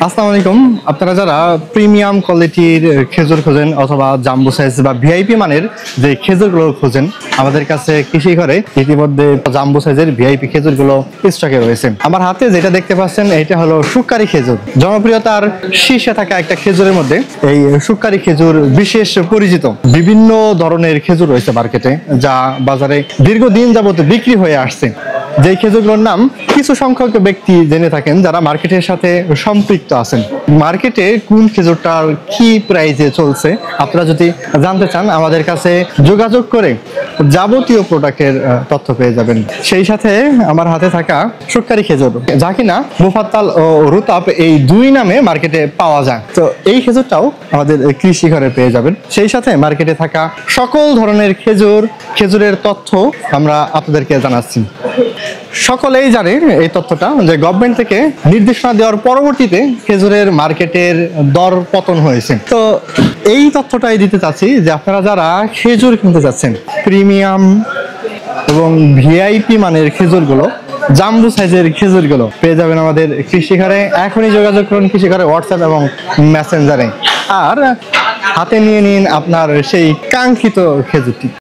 আসসালামু আলাইকুম। আপনারা যারা প্রিমিয়াম কোয়ালিটির খেজুর খোঁজেন অথবা জাম্বো সাইজ বা ভিআইপি মানের যে খেজুরগুলো খোঁজেন, আমাদের কাছে কৃষি ঘরে ইতিমধ্যে জাম্বো সাইজের ভিআইপি খেজুরগুলো স্টকে রয়েছে। আমার হাতে যেটা দেখতে পাচ্ছেন এটা হলো সুক্কারি খেজুর। জনপ্রিয়তার শীর্ষে থাকা একটা খেজুরের মধ্যে এই সুক্কারি খেজুর বিশেষ পরিচিত। বিভিন্ন ধরনের খেজুর রয়েছে মার্কেটে, যা বাজারে দীর্ঘদিন যাবত বিক্রি হয়ে আসছে। যে খেজুরগুলোর নাম কিছু সংখ্যক ব্যক্তি জেনে থাকেন যারা মার্কেটের সাথে সম্পৃক্ত আছেন। মার্কেটে কোন খেজুরটার কি প্রাইসে চলছে আপনারা যদি জানতে চান, আমাদের কাছে যোগাযোগ করে যাবতীয় প্রোডাক্টের তথ্য পেয়ে যাবেন। সেই সাথে আমার হাতে থাকা সুক্কারি খেজুর, যা কিনা মুফাত্তাল ও রুতাব এই দুই নামে মার্কেটে পাওয়া যায়, তো এই খেজুরটাও আমাদের কৃষি ঘরে পেয়ে যাবেন। সেই সাথে মার্কেটে থাকা সকল ধরনের খেজুরের তথ্য আমরা আপনাদেরকে জানাচ্ছি। সকলেই জানে এই তথ্যটা যে গভর্নমেন্ট থেকে নির্দেশনা দেওয়ার পরবর্তীতে খেজুরের মার্কেটের দর পতন হয়েছে। তো এই তথ্যটাই দিতে চাচ্ছি যে আপনারা যারা খেজুর কিনতে চাচ্ছেন, প্রিমিয়াম এবং ভিআইপি মানের খেজুরগুলো, জাম্বো সাইজের খেজুরগুলো পেয়ে যাবেন আমাদের কৃষি ঘরে। এখনই যোগাযোগ করুন কৃষি ঘরে হোয়াটসঅ্যাপ এবং মেসেঞ্জারে, আর হাতে নিয়ে নিন আপনার সেই কাঙ্ক্ষিত খেজুরটি।